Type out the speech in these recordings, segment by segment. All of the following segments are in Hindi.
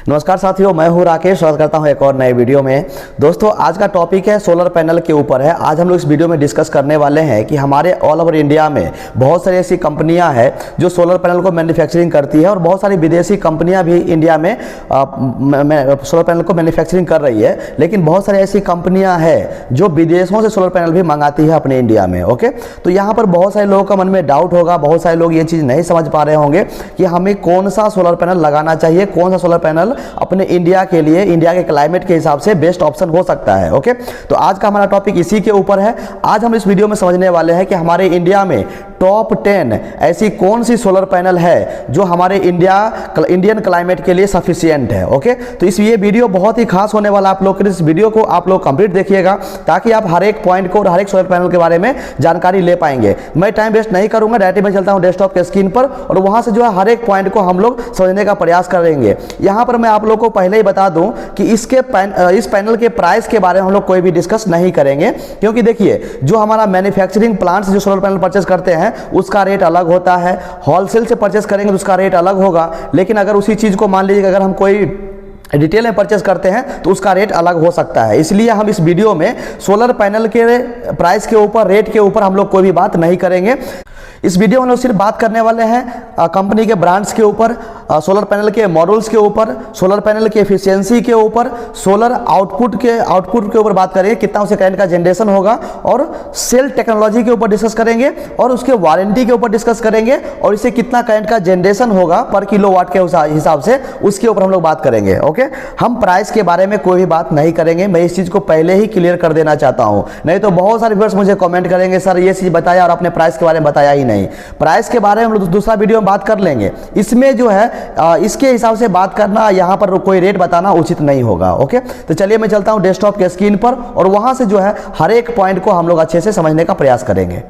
नमस्कार साथियों, मैं हूं राकेश। स्वागत करता हूं एक और नए वीडियो में। दोस्तों, आज का टॉपिक है सोलर पैनल के ऊपर है। आज हम लोग इस वीडियो में डिस्कस करने वाले हैं कि हमारे ऑल ओवर इंडिया में बहुत सारी ऐसी कंपनियां हैं जो सोलर पैनल को मैन्युफैक्चरिंग करती है और बहुत सारी विदेशी कंपनियां भी इंडिया में सोलर पैनल को मैन्युफैक्चरिंग कर रही है। लेकिन बहुत सारी ऐसी कंपनियां हैं जो विदेशों से सोलर पैनल भी मंगाती है अपने इंडिया में। ओके, तो यहाँ पर बहुत सारे लोगों का मन में डाउट होगा, बहुत सारे लोग ये चीज़ नहीं समझ पा रहे होंगे कि हमें कौन सा सोलर पैनल लगाना चाहिए, कौन सा सोलर पैनल अपने इंडिया के लिए, इंडिया के क्लाइमेट के हिसाब से बेस्ट ऑप्शन हो सकता है। ओके, तो आज का हमारा टॉपिक इसी के ऊपर है। आज हम इस वीडियो में समझने वाले हैं कि हमारे इंडिया में टॉप 10 ऐसी कौन सी सोलर पैनल है जो हमारे इंडियन क्लाइमेट के लिए सफिशिएंट है। ओके, तो ये वीडियो बहुत ही खास होने वाला आप लोग के। इस वीडियो को आप लोग कंप्लीट देखिएगा ताकि आप हर एक पॉइंट को और हर एक सोलर पैनल के बारे में जानकारी ले पाएंगे। मैं टाइम वेस्ट नहीं करूंगा, डायरेक्ट मैं चलता हूं डेस्कटॉप के स्क्रीन पर और वहां से जो है हर एक पॉइंट को हम लोग समझने का प्रयास करेंगे। यहां पर मैं आप लोग को पहले ही बता दूं कि इस पैनल के प्राइस के बारे में हम लोग कोई भी डिस्कस नहीं करेंगे, क्योंकि देखिए जो हमारा मैन्युफैक्चरिंग प्लांट्स जो सोलर पैनल परचेस करते हैं उसका रेट अलग होता है। होलसेल से परचेस करेंगे तो उसका रेट अलग होगा। लेकिन अगर उसी चीज को मान लीजिए अगर हम कोई डिटेल में परचेस करते हैं तो उसका रेट अलग हो सकता है। इसलिए हम इस वीडियो में सोलर पैनल के प्राइस के ऊपर, रेट के ऊपर हम लोग कोई भी बात नहीं करेंगे। इस वीडियो में हम लोग सिर्फ बात करने वाले हैं कंपनी के ब्रांड्स के ऊपर, सोलर पैनल के मॉडल्स के ऊपर, सोलर पैनल की एफिशिएंसी के ऊपर, सोलर आउटपुट के ऊपर बात करेंगे, कितना उसे करंट का जनरेशन होगा, और सेल टेक्नोलॉजी के ऊपर डिस्कस करेंगे और उसके वारंटी के ऊपर डिस्कस करेंगे और इसे कितना करंट का जनरेशन होगा पर किलोवाट के हिसाब से, उसके ऊपर हम लोग बात करेंगे। ओके, हम प्राइस के बारे में कोई भी बात नहीं करेंगे। मैं इस चीज को पहले ही क्लियर कर देना चाहता हूं, नहीं तो बहुत सारे व्यूअर्स मुझे कमेंट करेंगे सर ये चीज बताया और आपने प्राइस के बारे में बताया ही नहीं। प्राइस के बारे में हम लोग दूसरा वीडियो में बात कर लेंगे। इसमें जो है इसके हिसाब से बात करना, यहां पर कोई रेट बताना उचित नहीं होगा। ओके, तो चलिए मैं चलता हूं डेस्कटॉप के स्क्रीन पर और वहां से जो है हर एक पॉइंट को हम लोग अच्छे से समझने का प्रयास करेंगे।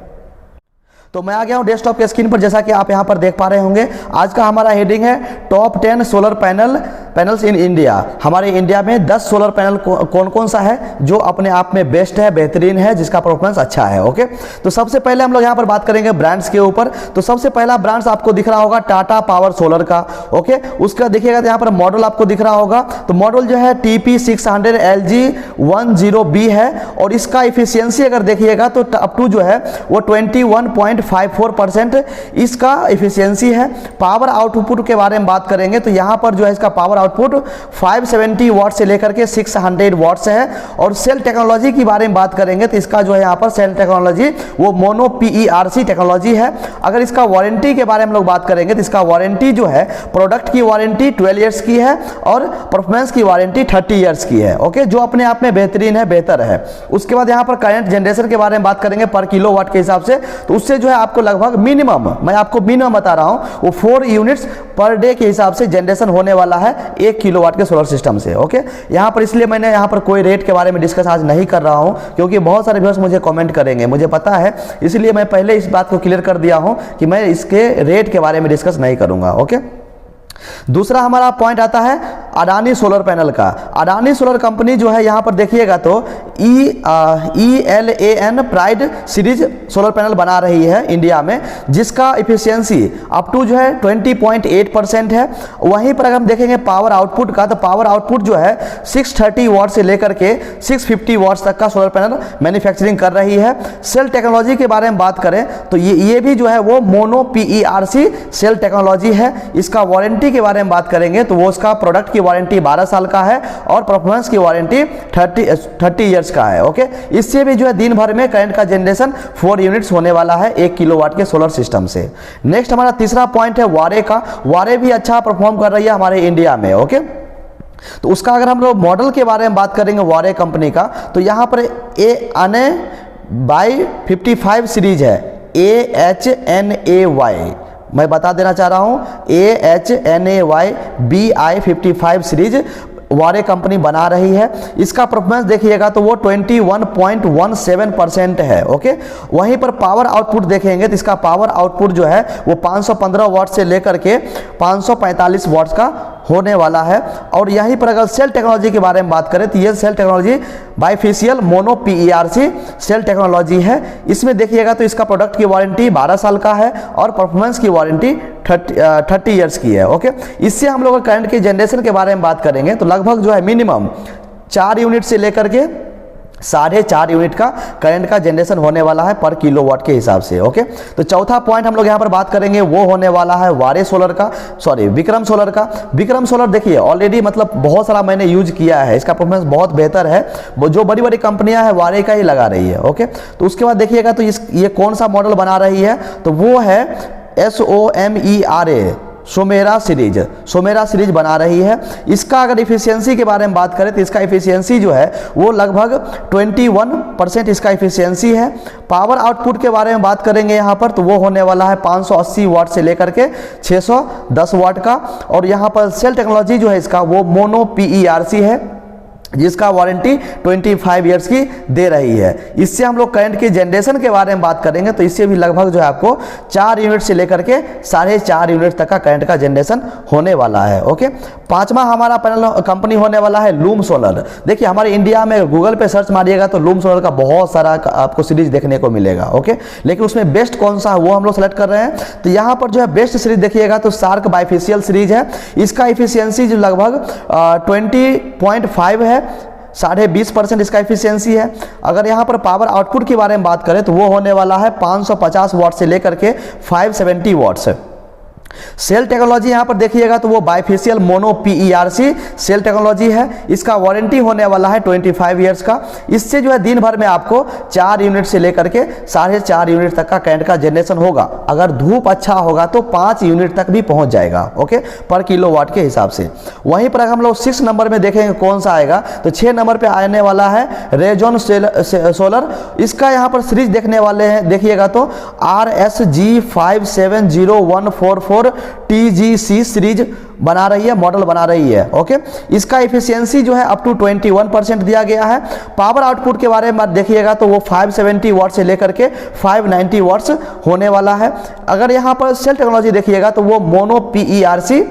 तो मैं आ गया हूं डेस्कटॉप के स्क्रीन पर। जैसा कि आप यहां पर देख पा रहे होंगे, आज का हमारा हेडिंग है top 10 solar panels in India. हमारे इंडिया में 10 सोलर पैनल कौन कौन सा है जो अपने आप में बेस्ट है, बेहतरीन है, जिसका परफॉर्मेंस अच्छा है। ओके, तो सबसे पहले हम लोग यहां पर बात करेंगे ब्रांड्स के ऊपर। तो सबसे पहला ब्रांड्स आपको दिख रहा होगा टाटा पावर सोलर का। ओके, उसका देखिएगा तो यहां पर मॉडल आपको दिख रहा होगा। तो मॉडल जो है TP600 LG10B है और इसका इफिशियंसी अगर देखिएगा तो अप टू जो है वो 21.54% इसका इफिशियंसी है। पावर आउटपुट के बारे में बात करेंगे तो यहां पर जो है इसका पावर आउटपुट 570 वाट से लेकर के 600 वाट्स है। और सेल टेक्नोलॉजी के बारे में बात करेंगे तो इसका जो है यहां पर सेल टेक्नोलॉजी वो मोनो PERC टेक्नोलॉजी है। अगर इसका वारंटी के बारे में लोग बात करेंगे तो इसका वारंटी जो है, प्रोडक्ट की वारंटी 12 ईयर्स की है और परफॉर्मेंस की वारंटी 30 ईयर्स की है। ओके, जो अपने आप में बेहतरीन है, बेहतर है। उसके बाद यहां पर करंट जनरेशन के बारे में बात करेंगे पर किलोवाट के हिसाब से, तो उससे जो है आपको लगभग मिनिमम, मैं आपको मिनिमम बता रहा हूं, वो 4 यूनिट्स पर डे के हिसाब से जनरेशन होने वाला है 1 किलोवाट के सोलर सिस्टम से। ओके, यहां पर इसलिए मैंने यहां पर कोई रेट के बारे में डिस्कस आज नहीं कर रहा हूं, क्योंकि बहुत सारे व्यूअर्स मुझे कमेंट करेंगे, मुझे पता है। इसलिए मैं पहले इस बात को क्लियर कर दिया हूं कि मैं इसके रेट के बारे में डिस्कस नहीं करूंगा। ओके, दूसरा हमारा पॉइंट आता है अडानी सोलर पैनल का। अडानी सोलर कंपनी जो है यहां पर देखिएगा तो ELAN pride series solar panel बना रही है इंडिया में, जिसका इफिशियंसी अप टू जो है 20.8% है। वहीं पर अगर हम देखेंगे पावर आउटपुट का, तो पावर आउटपुट जो है 630 वाट से लेकर के 650 वाट्स तक का सोलर पैनल मैन्युफैक्चरिंग कर रही है। सेल टेक्नोलॉजी के बारे में बात करें तो ये भी जो है वो मोनो PERC सेल टेक्नोलॉजी है। इसका वारंटी के बारे में बात करेंगे तो वो उसका प्रोडक्ट की वारंटी 12 साल का है और परफॉर्मेंस की वारंटी 30 ईयर्स का है। ओके, इससे भी जो है दिन भर में करंट का जनरेशन 4 यूनिट्स होने वाला है 1 किलोवाट के सोलर सिस्टम से। नेक्स्ट हमारा तीसरा पॉइंट है वारे का। वारे भी अच्छा परफॉर्म कर रही है हमारे इंडिया में। ओके, तो उसका अगर हम लोग मॉडल के बारे में बात करेंगे वारे कंपनी का, तो यहां पर AHNAY55 सीरीज है, AHNAY, मैं बता देना चाह रहा हूं, AHNAY-BI55 सीरीज वारे कंपनी बना रही है। इसका परफॉर्मेंस देखिएगा तो वो 21.17% है। ओके, वहीं पर पावर आउटपुट देखेंगे तो इसका पावर आउटपुट जो है वो 515 वाट से लेकर के 545 वाट्स का होने वाला है। और यहीं पर अगर सेल टेक्नोलॉजी के बारे में बात करें तो ये cell technology bifacial mono PERC cell technology है। इसमें देखिएगा तो इसका प्रोडक्ट की वारंटी 12 साल का है और परफॉर्मेंस की वारंटी 30 ईयर्स की है। ओके, इससे हम लोग करंट की जनरेशन के बारे में बात करेंगे तो लगभग जो है मिनिमम 4 यूनिट से लेकर के 4.5 यूनिट का करंट का जनरेशन होने वाला है पर किलोवाट के हिसाब से। ओके, तो चौथा पॉइंट हम लोग यहाँ पर बात करेंगे वो होने वाला है वारे सोलर का, सॉरी विक्रम सोलर का। विक्रम सोलर देखिए ऑलरेडी मतलब बहुत सारा मैंने यूज किया है, इसका परफॉर्मेंस बहुत बेहतर है, जो बड़ी बड़ी कंपनियां हैं वारे का ही लगा रही है। ओके, तो उसके बाद देखिएगा तो ये कौन सा मॉडल बना रही है, तो वो है SOMERA सोमेरा सीरीज बना रही है। इसका अगर इफिशियंसी के बारे में बात करें तो इसका इफिशियंसी जो है वो लगभग 21% इसका इफिशियंसी है। पावर आउटपुट के बारे में बात करेंगे यहाँ पर तो वो होने वाला है 580 वाट से लेकर के 610 वाट का। और यहाँ पर सेल टेक्नोलॉजी जो है इसका वो मोनो PERC है जिसका वारंटी 25 ईयर्स की दे रही है। इससे हम लोग करंट की जनरेशन के बारे में बात करेंगे तो इससे भी लगभग जो है आपको 4 यूनिट से लेकर के 4.5 यूनिट तक का करंट का जनरेशन होने वाला है। ओके, पांचवा हमारा पैनल कंपनी होने वाला है लूम सोलर। देखिए हमारे इंडिया में गूगल पे सर्च मारिएगा तो लूम सोलर का बहुत सारा आपको सीरीज देखने को मिलेगा। ओके, लेकिन उसमें बेस्ट कौन सा है वो हम लोग सेलेक्ट कर रहे हैं। तो यहाँ पर जो है बेस्ट सीरीज देखिएगा तो शार्क बाइफेशियल सीरीज है। इसका इफिशियंसी जो लगभग 20.5 है, 20.5% इसका इफिशियंसी है। अगर यहाँ पर पावर आउटपुट के बारे में बात करें तो वो होने वाला है 550 वाट से लेकर के 570 वाट्स। सेल टेक्नोलॉजी यहाँ पर देखिएगा तो वो bifacial mono PERC cell technology है। इसका वारंटी होने वाला है 25 ईयर्स का। इससे जो है दिन भर में आपको 4 यूनिट से लेकर के 4.5 यूनिट तक का करंट का जनरेशन होगा। अगर धूप अच्छा होगा तो 5 यूनिट तक भी पहुंच जाएगा। ओके, पर किलोवाट के हिसाब से। वहीं पर हम लोग 6 नंबर में देखेंगे कौन सा आएगा तो 6 नंबर पे आने वाला है रेजोन सोलर। इसका यहाँ पर सीरीज देखने वाले हैं, देखिएगा तो RSG 570144 TGC सीरीज बना रही है, मॉडल बना रही है। ओके, इसका इफिशियंसी जो है अप टू 21% दिया गया है। पावर आउटपुट के बारे में देखिएगा तो वो 570 वाट से लेकर के 590 वाट्स होने वाला है। अगर यहाँ पर सेल टेक्नोलॉजी देखिएगा तो वो मोनो PERC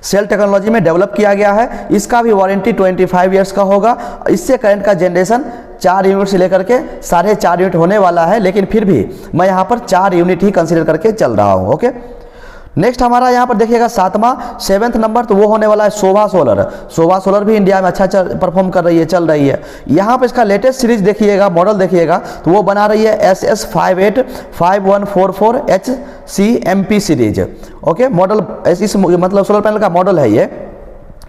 सेल टेक्नोलॉजी में डेवलप किया गया है। इसका भी वारंटी 25 ईयर्स का होगा। इससे करंट का जनरेशन 4 यूनिट से लेकर के 4.5 यूनिट होने वाला है, लेकिन फिर भी मैं यहाँ पर 4 यूनिट ही कंसीडर करके चल रहा हूँ। ओके, नेक्स्ट हमारा यहाँ पर देखिएगा 7वां नंबर तो वो होने वाला है शोभा सोलर। शोभा सोलर भी इंडिया में अच्छा परफॉर्म कर रही है, चल रही है। यहाँ पर इसका लेटेस्ट सीरीज देखिएगा, मॉडल देखिएगा तो वो बना रही है SS585144 HCMP series. Okay, model इस मतलब सोलर पैनल का मॉडल है ये।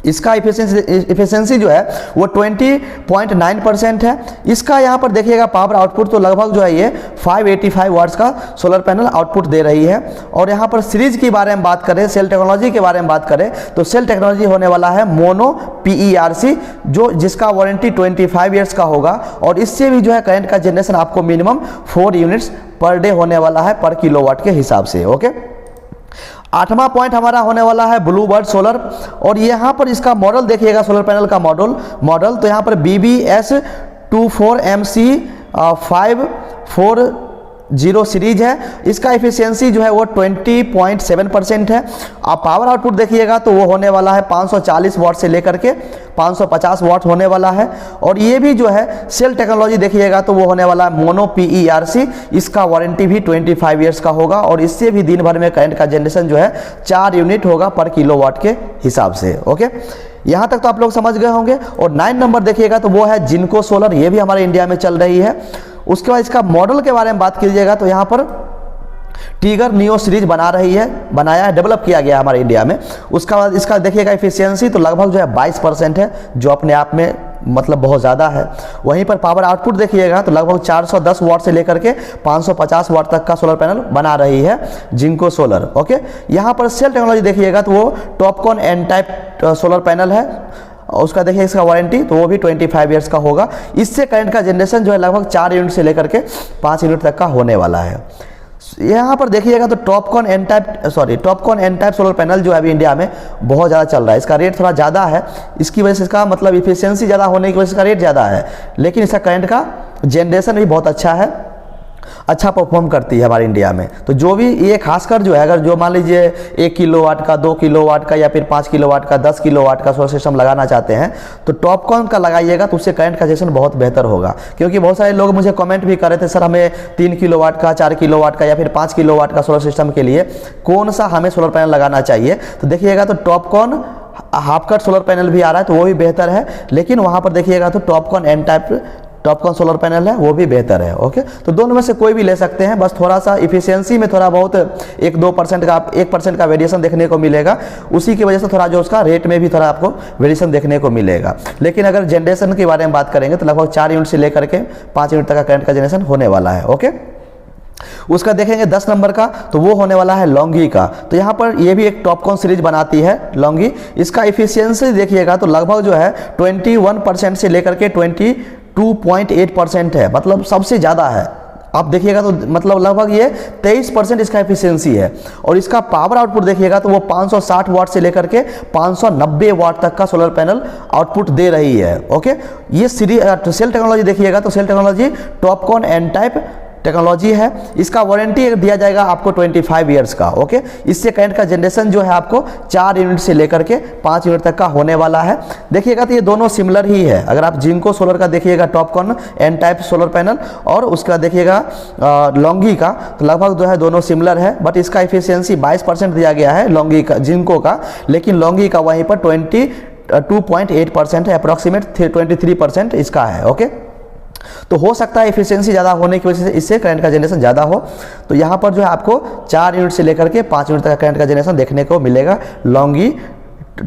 इसका इफिशियंसी जो है वो 20.9% है। इसका यहाँ पर देखिएगा पावर आउटपुट तो लगभग जो है ये 585 वाट्स का सोलर पैनल आउटपुट दे रही है। और यहाँ पर सीरीज के बारे में बात करें, सेल टेक्नोलॉजी के बारे में बात करें तो सेल टेक्नोलॉजी होने वाला है मोनो PERC जिसका वारंटी 25 ईयर्स का होगा। और इससे भी जो है करंट का जनरेशन आपको मिनिमम 4 यूनिट्स पर डे होने वाला है पर किलोवाट के हिसाब से। ओके, 8वां पॉइंट हमारा होने वाला है ब्लूबर्ड सोलर। और यहाँ पर इसका मॉडल देखिएगा, सोलर पैनल का मॉडल तो यहाँ पर BBS 24MC 540 सीरीज है। इसका इफिशियंसी जो है वो 20.7% है। आप पावर आउटपुट देखिएगा तो वो होने वाला है 540 वाट से लेकर के 550 वाट होने वाला है। और ये भी जो है सेल टेक्नोलॉजी देखिएगा तो वो होने वाला है मोनो PERC। इसका वारंटी भी 25 ईयर्स का होगा। और इससे भी दिन भर में करंट का जनरेशन जो है 4 यूनिट होगा पर किलोवाट के हिसाब से। ओके, यहाँ तक तो आप लोग समझ गए होंगे। और 9 नंबर देखिएगा तो वो है जिनको सोलर, ये भी हमारे इंडिया में चल रही है। उसके बाद इसका मॉडल के बारे में बात कीजिएगा तो यहाँ पर टीगर नियो सीरीज बनाया है, डेवलप किया गया हमारे इंडिया में। उसका बाद इसका देखिएगा इफिशियंसी तो लगभग जो है 22% है, जो अपने आप में मतलब बहुत ज़्यादा है। वहीं पर पावर आउटपुट देखिएगा तो लगभग 410 वाट से लेकर के 550 वाट तक का सोलर पैनल बना रही है जिनको सोलर। ओके, यहाँ पर सेल टेक्नोलॉजी देखिएगा तो वो Topcon N type solar panel है। और उसका देखिए इसका वारंटी तो वो भी 25 ईयर्स का होगा। इससे करंट का जनरेशन जो है लगभग 4 यूनिट से लेकर के 5 यूनिट तक का होने वाला है। यहाँ पर देखिएगा तो Topcon N type solar panel जो है अभी इंडिया में बहुत ज़्यादा चल रहा है। इसका रेट थोड़ा ज़्यादा है, इसकी वजह से इसका मतलब इफिशियंसी ज़्यादा होने की वजह से इसका रेट ज़्यादा है, लेकिन इसका करंट का जनरेशन भी बहुत अच्छा है। अच्छा परफॉर्म करती है हमारे इंडिया में। तो जो भी ये खासकर जो है, अगर जो मान लीजिए 1 किलोवाट का, 2 किलोवाट का या फिर 5 किलोवाट का, 10 किलोवाट का सोलर सिस्टम लगाना चाहते हैं तो टॉपकॉन का लगाइएगा, तो उससे करंट का जनरेशन बहुत बेहतर होगा। क्योंकि बहुत सारे लोग मुझे कमेंट भी कर रहे थे, सर हमें 3 किलोवाट का, 4 किलोवाट का या फिर 5 किलोवाट का सोलर सिस्टम के लिए कौन सा हमें सोलर पैनल लगाना चाहिए। तो देखिएगा तो Topcon half cut solar panel भी आ रहा है, तो वो भी बेहतर है। लेकिन वहाँ पर देखिएगा तो TOPCon n type TOPCon solar panel है, वो भी बेहतर है। ओके, तो दोनों में से कोई भी ले सकते हैं, बस थोड़ा सा इफिशियंसी में थोड़ा बहुत 1-2% का 1% का वेरिएशन देखने को मिलेगा। उसी की वजह से थोड़ा जो उसका रेट में भी थोड़ा आपको वेरिएशन देखने को मिलेगा। लेकिन अगर जनरेशन के बारे में बात करेंगे तो लगभग 4 यूनिट से लेकर के 5 यूनिट तक का करंट का जनरेशन होने वाला है। ओके, उसका देखेंगे 10 नंबर का, तो वो होने वाला है लॉन्गी का। तो यहाँ पर ये भी एक टॉपकॉन सीरीज बनाती है लॉन्गी। इसका इफिशियंसी देखिएगा तो लगभग जो है 21% से लेकर के 22.8% है, मतलब सबसे ज़्यादा है। आप देखिएगा तो मतलब लगभग ये 23% इसका एफिशिएंसी है। और इसका पावर आउटपुट देखिएगा तो वो 560 वाट से लेकर के 590 वाट तक का सोलर पैनल आउटपुट दे रही है। ओके, ये सीरीज सेल टेक्नोलॉजी देखिएगा तो cell technology TOPCon n type technology है। इसका वारंटी दिया जाएगा आपको 25 ईयर्स का। ओके, इससे करंट का जनरेशन जो है आपको 4 यूनिट से लेकर के 5 यूनिट तक का होने वाला है। देखिएगा तो ये दोनों सिमिलर ही है। अगर आप जिंको सोलर का देखिएगा TOPCon n type solar panel और उसका देखिएगा लॉन्गी का, तो लगभग जो है दोनों सिमिलर है। बट इसका इफिशियंसी 22% दिया गया है लॉन्गी का, जिंको का, लेकिन लॉन्गी का वहीं पर 22.8% है, अप्रॉक्सीमेट 23% इसका है। ओके, तो हो सकता है एफिशिएंसी ज़्यादा होने की वजह से इससे करंट का जनरेशन ज़्यादा हो। तो यहाँ पर जो है आपको 4 यूनिट से लेकर के 5 यूनिट तक का करंट का जनरेशन देखने को मिलेगा Longi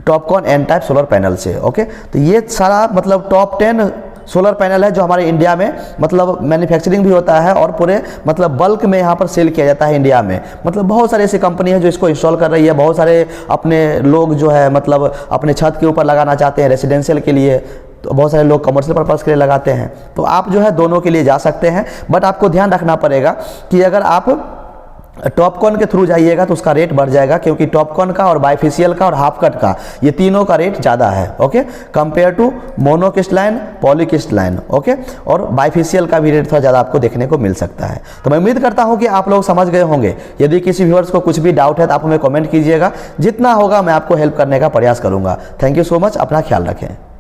TOPCon n type solar panel से। ओके, तो ये सारा मतलब टॉप 10 सोलर पैनल है जो हमारे इंडिया में मतलब मैन्युफैक्चरिंग भी होता है और पूरे मतलब बल्क में यहाँ पर सेल किया जाता है इंडिया में। मतलब बहुत सारी ऐसी कंपनी है जो इसको इंस्टॉल कर रही है। बहुत सारे अपने लोग जो है मतलब अपने छत के ऊपर लगाना चाहते हैं रेसिडेंशियल के लिए, तो बहुत सारे लोग कमर्शियल पर्पज़ के लिए लगाते हैं। तो आप जो है दोनों के लिए जा सकते हैं। बट आपको ध्यान रखना पड़ेगा कि अगर आप टॉपकॉन के थ्रू जाइएगा तो उसका रेट बढ़ जाएगा, क्योंकि टॉपकॉन का और बाइफेशियल का और हाफ कट का ये तीनों का रेट ज़्यादा है। Okay, compare to monocrystalline, polycrystalline. Okay, और बाइफेशियल का भी रेट थोड़ा ज़्यादा आपको देखने को मिल सकता है। तो मैं उम्मीद करता हूँ कि आप लोग समझ गए होंगे। यदि किसी व्यूअर्स को कुछ भी डाउट है तो आप हमें कमेंट कीजिएगा, जितना होगा मैं आपको हेल्प करने का प्रयास करूँगा। थैंक यू सो मच, अपना ख्याल रखें।